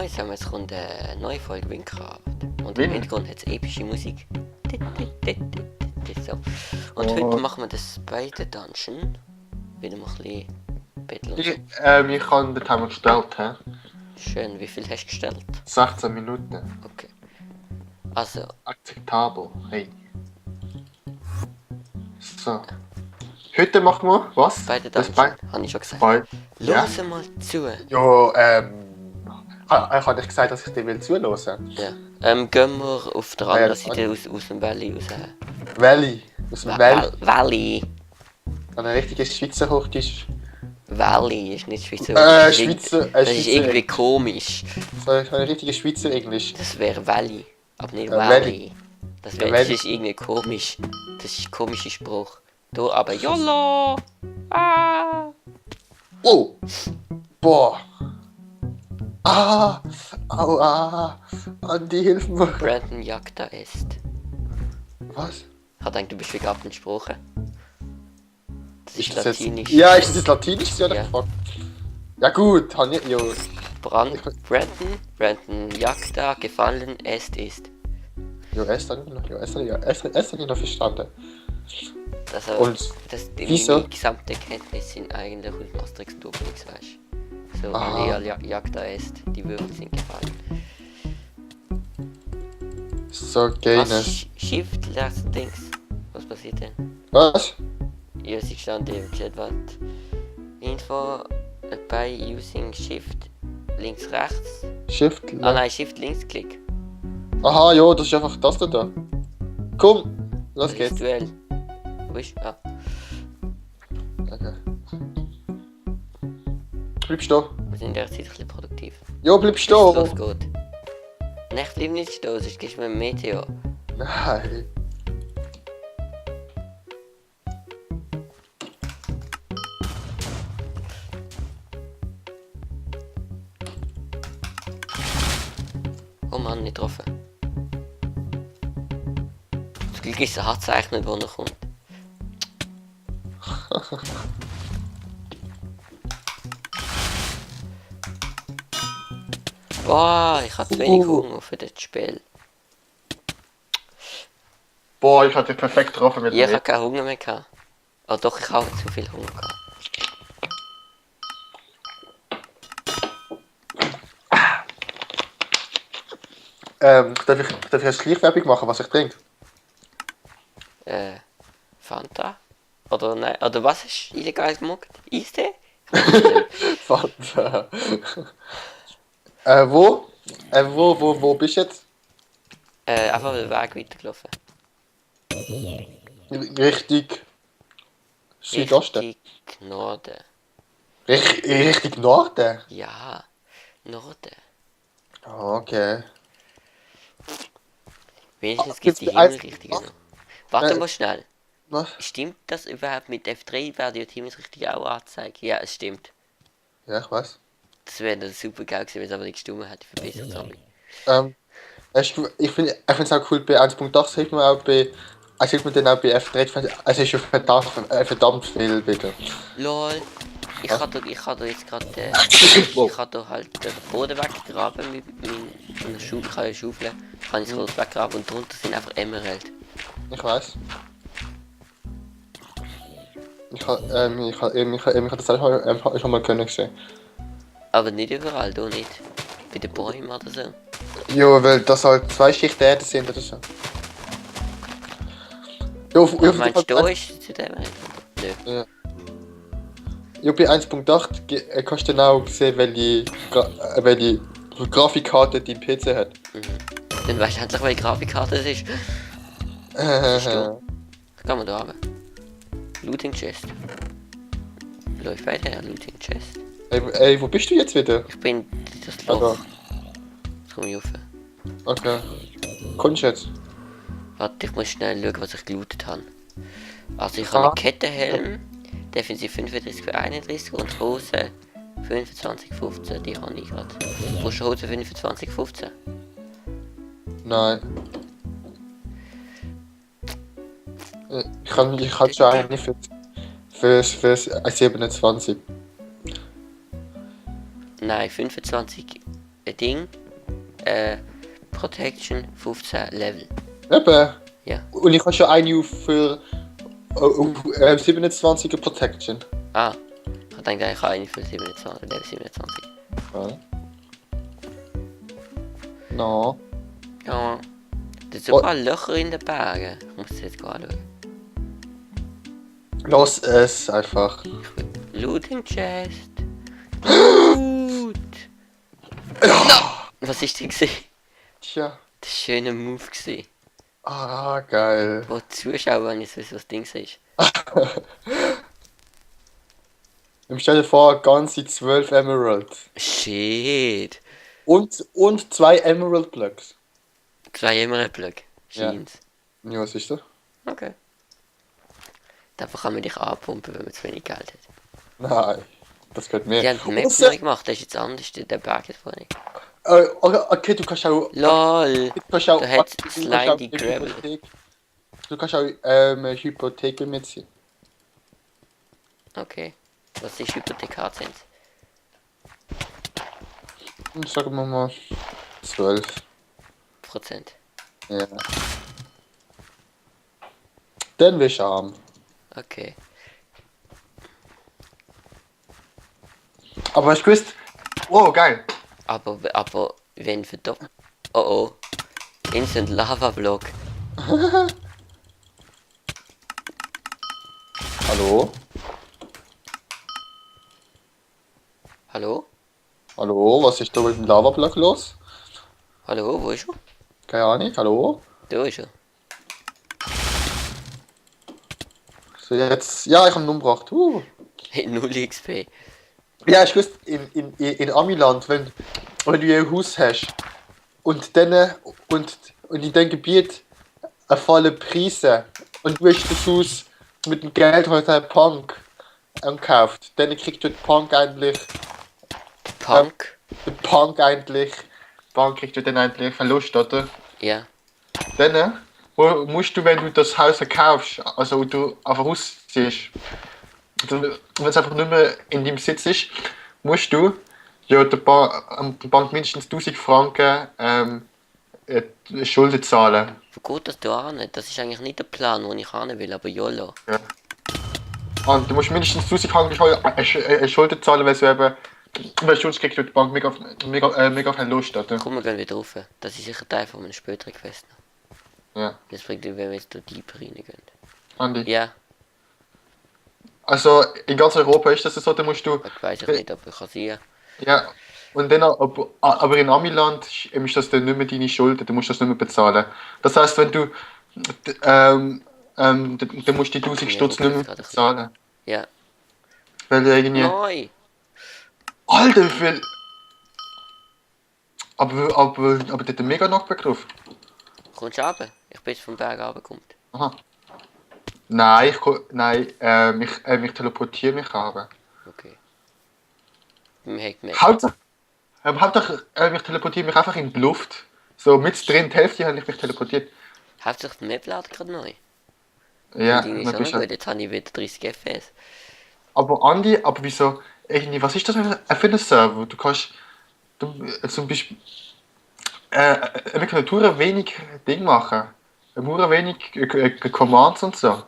langsam, es kommt eine neue Folge Windkraft. Und im Wind? Hintergrund hat es epische Musik. So. Und heute machen wir das beide Dungeon. Wieder mal ein bisschen betteln und so. Ich habe den Timer gestellt, hä? Schön, wie viel hast du gestellt? 16 Minuten. Okay. Also, Akzeptabel, hey. So. Heute machen wir was? beide Das Dungeon, habe ich schon gesagt. bei ja. Hör mal zu. Jo, ich habe nicht gesagt, dass ich dir will zuhören. Ja. Gehen wir auf der anderen Seite aus dem Valley raus. Valley. Aus dem Valley. Valley. Eine richtige Schweizer Hochdeutsch. Valley ist nicht Schweizer. Schweizer. Das ist irgendwie komisch. So eine richtige Schweizer Englisch. Das wäre Valley, aber nicht Ja, Valley. Das Valley. ist irgendwie komisch. Das ist ein komischer Spruch. Du aber YOLO! Ah! Oh! Boah! Ah! Aua! Andi, hilf mir! Brandon Jagda ist. Was? Ich denke, du bist wie abgesprochen. Das ist das jetzt- Latinisch. Ja, ist das jetzt Latinisch? Ja, Ja. Ja gut, habe ich... Jo. Brandon Jagda gefallen ist. Jo, erst habe ich noch verstanden. Also, Und wieso? meine gesamte Kenntnis sind eigentlich aus Asterix und Obelix, weißt du. So, Aha. Lea Jagda ist, die Würfel sind gefallen. So geht Was? es. Shift, lass Dings. Was passiert denn? Was? Ja, sie stand im Chat, was? Info by using Shift links rechts. Shift. Ah nein, Shift links Klick. Aha, jo, das ist einfach das da. Komm, los Das ist geht's. Duell. Wo ist? Ah, Okay. Bleib stehen. wir sind derzeit ein bisschen produktiv. Jo, bleib Bis es stehen. losgeht. Nein, ich bleib nicht stehen, sonst gibst du mir einen Meteor. Nein. Oh Mann, nicht getroffen. Das Glück ist ein Hartzeichnet, wo er kommt. Boah, ich habe zu wenig Hunger für das Spiel. Boah, ich hatte perfekt getroffen mit Ich dem. habe keinen Hunger mehr gehabt. Oh doch, ich habe zu viel Hunger gehabt. Darf ich jetzt Schleichwerbung machen, was ich trinke? Fanta? Oder nein, oder was ist illegal gemacht? Eistee? Fanta. Wo bist du jetzt? Einfach den Weg weitergelaufen. Richtig Südosten. Richtig Norden. Richtig Norden? Ja, Norden. Ah, okay. Wenigstens gibt die Gibt's eins- Himmelsrichtige noch. Warte mal schnell. Was? Stimmt das überhaupt mit F3 werden die Himmelsrichtige auch angezeigt? Ja, es stimmt. Ja, ich weiß. Das wäre dann super geil gewesen, wenn es aber nicht gestimmt hätte. Verbessert habe ich. Ich finde es auch cool, bei 1.8 sieht man auch bei. Also sieht man dann auch bei F3, es ist schon verdammt viel wieder. LOL. Ich Was? habe da jetzt gerade ich habe da halt den Boden weggegraben mit meiner Schaufel. Kann ich es kurz weggraben und drunter sind einfach Emerald. Ich weiß. Ich habe das auch schon mal können sehen. Aber nicht überall, da nicht. Bei den Bäumen oder so. Jo, weil das halt 2 Schichten Erde sind oder so. Jo, Was meinst du, da ist zu dem Emerald? Nö. Ja, bei 1.8 kannst du dann auch sehen, welche Grafikkarte dein PC hat. Dann weißt du endlich, welche Grafikkarte es ist. Äh, Kann man da haben. Looting Chest. Läuft weiter, Looting Chest. ey, wo bist du jetzt wieder? Ich bin das Ah, Loch. da. Jetzt komme ich rauf. Okay. Kommst du jetzt? Warte, ich muss schnell schauen, was ich gelootet habe. Also ich habe einen Kettenhelm, Defensiv 35 für 31 und Hose 25,15, die habe ich gerade. Brauchst du Hose 25,15? Nein. Ich kann schon eine für 27. Nein, 25 ein Ding Protection 15 Level. Eben. Ja. Und ich habe schon eine für 27er Protection. Ah, ich denke, ich habe eine für 27, Level 27. Ja. No. Ja. Da sind sogar Löcher in den Bergen. Ich muss das jetzt gerade anschauen. Lass es einfach. Looting Chest. Loot! Was ist denn gesehen? Tja. Das war ein schöner Move gesehen. Ah, geil. Wo die Zuschauer nicht wissen, was das Ding ist. Ich stell dir vor, ganze 12 Emeralds. Shit. Und 2 Emerald Blocks. 2 Emerald Block. Ja. Scheint's. Ja, was ist das? Okay. Dafür kann man dich anpumpen, wenn man zu wenig Geld hat. Nein, das gehört mir. Die haben die Map Außer- neu gemacht, das ist jetzt anders, der Berg ist vorne. Okay, du kannst auch. LOL! Du kannst auch. Da hat's du kannst Slime auch die eine Gravel. Hypothek- Du kannst auch eine Hypothek mitziehen. Okay. Was ist Hypothekarzins? Sagen wir mal 12. Prozent. Ja. Dann wirst du arm. Okay. Aber hast du gewusst? Oh, geil. Aber wenn verdammt. Oh oh. Instant Lava Block. Hallo? Hallo? Hallo, was ist da mit dem Lavablock los? Hallo, wo ist er? Keine Ahnung, hallo? Da ist er. So jetzt. Ja, ich habe ihn umgebracht. 0 XP. Ja, ich wusste, in Amiland, wenn du ein Haus hast und dann und in dem Gebiet fallen Preise und du hast das Haus mit dem Geld von einem Punk gekauft, dann kriegt du den Punk eigentlich, Punk? Bank kriegt du dann eigentlich Verlust, oder? Ja. Dann musst du, wenn du das Haus verkaufst, also du einfach rausziehst, wenn es einfach nicht mehr in deinem Besitz ist, musst du ja der Bank mindestens 1000 Franken Schulden zahlen. Wo geht das da an? Das ist eigentlich nicht der Plan, wo ich hin will, aber YOLO. Ja. Und du musst mindestens 1000 Franken Schulden zahlen, weil du eben, weil sonst kriegt die Bank mega Verlust, oder? Komm, wir gehen wieder rauf. Das ist sicher Teil von einem späteren Quest. Ja. Das bringt wenn wir jetzt da deeper reingehen. Andi. Ja, Also in ganz Europa ist das so, da musst du. ich weiß ich nicht, aber ich kann sehen. Ja, und dann, aber in Amiland ist das dann nicht mehr deine Schuld, du musst das nicht mehr bezahlen. Das heißt, wenn du, dann musst du die 1000 Ja, Stutz okay, nicht mehr das geht doch bezahlen. Ja. Weil du irgendwie. Neu! Alter, wie viel. Aber der hat einen mega Knockback drauf. Kommst du runter? Ich bin jetzt vom Berg runtergekommen. Aha. Nein, ich teleportiere mich aber. Okay. Im Heckmeck. Hauptsache, ich teleportiere mich einfach in die Luft. So mit drin, die Hälfte habe ich mich teleportiert. Hauptsächlich die Map lädt gerade neu. Ja, Die ist dann schon bist noch du. gut, jetzt habe ich wieder 30 FPS. Aber Andi, aber wieso? Irgendwie, was ist das für ein Server? Du kannst zum Beispiel wir können nur wenig Ding machen. Nur wenig Commands und so.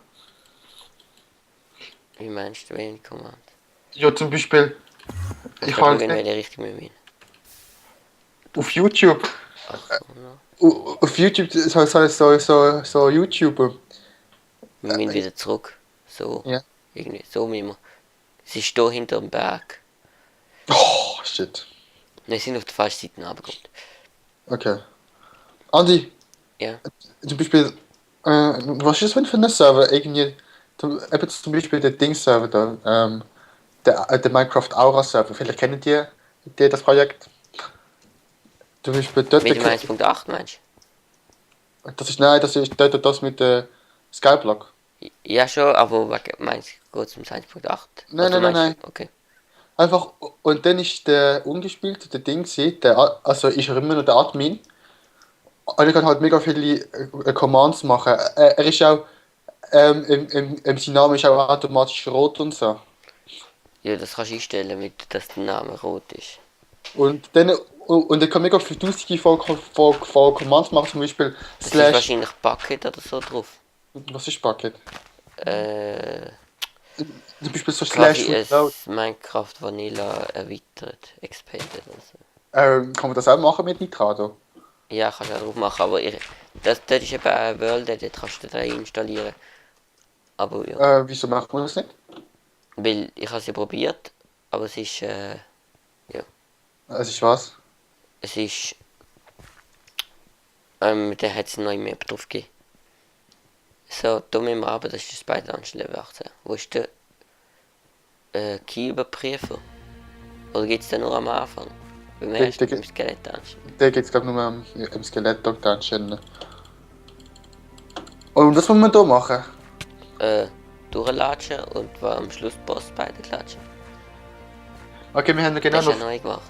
Wie meinst du, wenig Command? Ja, zum Beispiel, Ich ich kann habe schauen, in welche Richtung wir müssen. auf YouTube, Ach so, no. auf YouTube so YouTuber. Wir müssen wieder zurück. So. Ja. Irgendwie, so müssen wir. Es ist hier hinter dem Berg. Oh, shit. Wir sind auf der falschen Seite runtergekommen. Okay. Andi, Ja. zum Beispiel, was ist das für ein Server? Irgendwie, eben zum Beispiel der Ding-Server da, der Minecraft Aura-Server. Vielleicht kennt ihr das Projekt? Zum Beispiel dort. Mit dem 1.8 meinst Das ist dort das mit der Skyblock. du? Ja schon, aber meinst du geht um 1.8? Nein, Also nein, meinst du- Okay. Einfach, und dann ist der ungespielte, der Ding gewesen, also ist er immer noch der Admin. Und er kann halt mega viele Commands machen. Er ist auch, sein Name ist auch automatisch rot und so. Ja, das kannst du einstellen, mit, dass der Name rot ist. Und dann, und ich kann mega viele tausende von Commands machen, zum Beispiel Es ist Slash. wahrscheinlich Bucket oder so drauf. Was ist Bucket? Äh, Zum Beispiel so Slash quasi Reload. ein Minecraft Vanilla erweitert, expanded oder so. Kann man das auch machen mit Nitrado? Ja, kannst du auch drauf machen, aber das ist eben ein World, dort kannst du da installieren. Aber ja, Wieso macht man das nicht? weil ich habe es ja probiert, aber es ist, Es ist was? es ist, da hat es eine neue Map drauf gegeben. So, da müssen wir aber, das ist das Spider Dungeon Level 18. Wo ist der, Key-Überprüfer? Oder geht's da nur am Anfang? Beim ersten, beim Skelett Dungeon. Der geht glaube nur am Skelett Dungeon. Und was muss man da machen? Durchlatschen und war am Schluss Boss beide klatschen. Okay, wir haben genau Das ist ja noch, neu gemacht.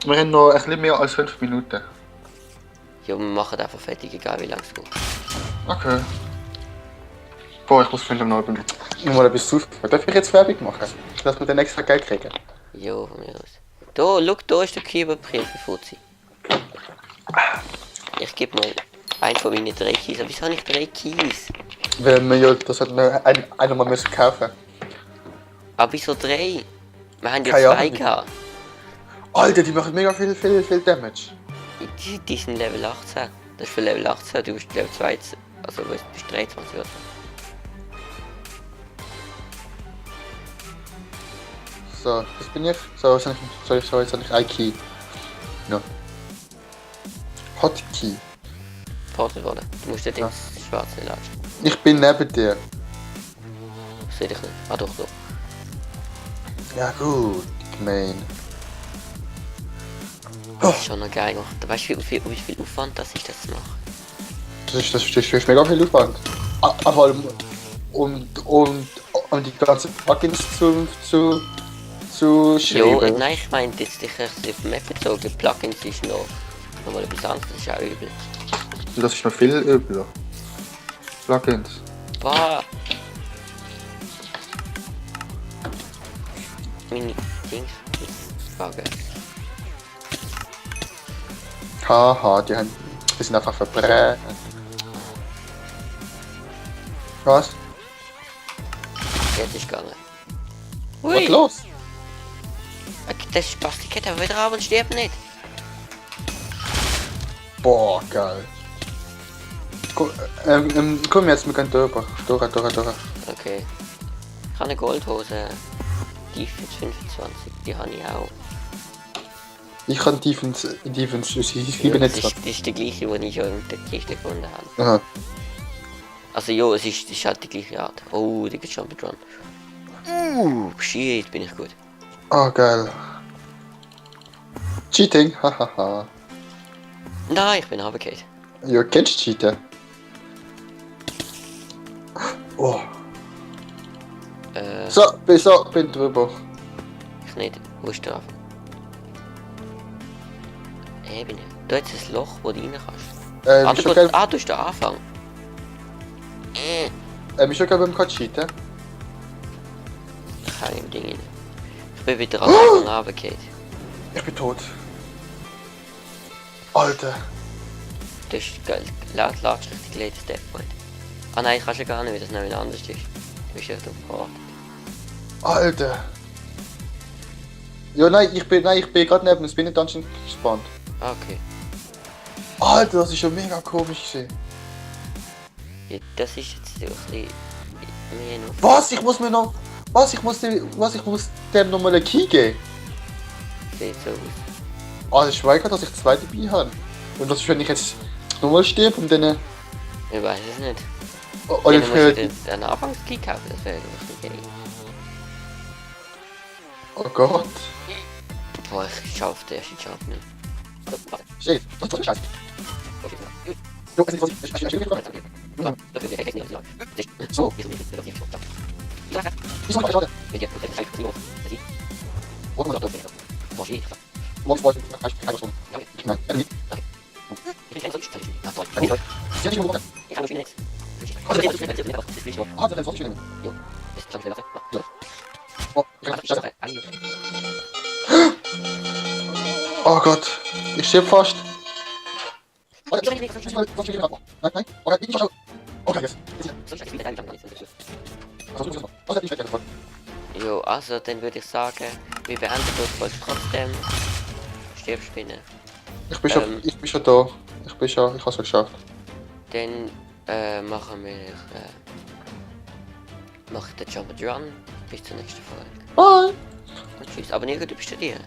wir haben noch ein bisschen mehr als 5 Minuten. Ja, wir machen einfach fertig, egal wie lange es geht. Okay. Boah, ich muss 5 Minuten. Mal etwas zu. Darf ich jetzt Werbung machen? Dass wir dann extra Geld kriegen? Jo, von mir aus. Da, schau, da ist der Key-Überprüfer, Fuzzi. Ich gebe mal einen von meinen 3 Keys. Aber wieso habe ich 3 Keys? Weil wir ja, das hat wir einer mal müssen kaufen. Aber wieso 3? Wir haben ja Keine 2 Ahnung. gehabt. Alter, die machen mega viel Damage. Die sind Level 18. Das ist für Level 18, du bist Level 2, also du bist 23 oder so. So, das bin ich. So, jetzt habe ich ein Key. Ja. Hot Key. Portalrolle. Du musst dort Ja. ins Schwarze latschen. Ich bin neben dir. Das sehe ich nicht. Ah doch, doch. Ja gut, gemein. Das ist schon noch geil gemacht. Weißt du, wie viel Aufwand das ist, das zu machen? Das ist mega viel Aufwand. Aber um die ganzen Plugins zu Jo, schreiben. nein, ich meine jetzt dich auf die Map bezogen. Plugins ist noch mal etwas anderes, das ist auch übel. Das ist noch viel übler. Plugins. Boah! Meine Dings jetzt fragen. Haha, die sind einfach verbrennt. Was? Jetzt ist gegangen. Was ist los? Das Spasti geht aber wieder ab und stirbt nicht. Boah, geil. Komm jetzt, wir können durch. Okay. Ich habe eine Goldhose. Die für 25, die habe ich auch. Ich kann Defense 27. Das ist die gleiche, die ich schon in der Kiste gefunden habe. Aha. Also ja, es ist halt die gleiche Art. Oh, die geht schon mit dran. Shit, bin ich gut. Oh, geil. Cheating, hahaha. Nein, ich bin runtergefallen. Ja, kennst du Cheaten? Oh. So, bin drüber. Ich nicht. Wo ist der Anfang? Bin ich. Da ist ein Loch, wo du rein kannst. Ist okay, Du bist der Anfang. ist okay beim Cheaten? Ich kann im Ding rein. Ich bin wieder am Anfang runtergefallen. Ich bin tot. Alter. Das ist geil. Latsch richtig Late Step Point. Ah nein, kannst du gar nicht, weil das nämlich anders ist. Du bist ja auf dem Pfad. Alter. Ja, nein, ich bin gerade neben dem Spinning Dungeon gespannt. Ah, okay. Alter, das ist ja mega komisch gewesen. Ja, das ist jetzt so ein bisschen mehr noch. Was? Ich muss dem nochmal einen Key geben? Sieht so aus. Ah, das ist weiter, dass ich zwei dabei habe. Und was ist, wenn ich jetzt nochmal sterbe und dann... Ich weiß es nicht. Oder Ja, ich du musst dir einen Anfangskey kaufen, das wäre doch nicht geil. Oh Gott. Boah, ich schaff den ersten Job nicht. Shit, was ist das? Scheiße. Jo, es ist was ich gemacht. So. Wieso mach ich gerade? Was wollte ich? Keine Chance. Nein, nicht. Sie hat nicht mehr Ah, dann sollte ich nehmen. Oh, ich kann scheiße. Oh Gott, ich stirb fast. Nein, okay, ich nicht. Okay, jetzt. Jo, also dann würde ich sagen, wir beenden das Folge trotzdem. Stirbspinne. Ich bin schon da. Ich hab's schon geschafft. Dann machen wir mach ich den Jump and Run. Bis zur nächsten Folge. Bye! Und tschüss. Abonnieren, du bist dir.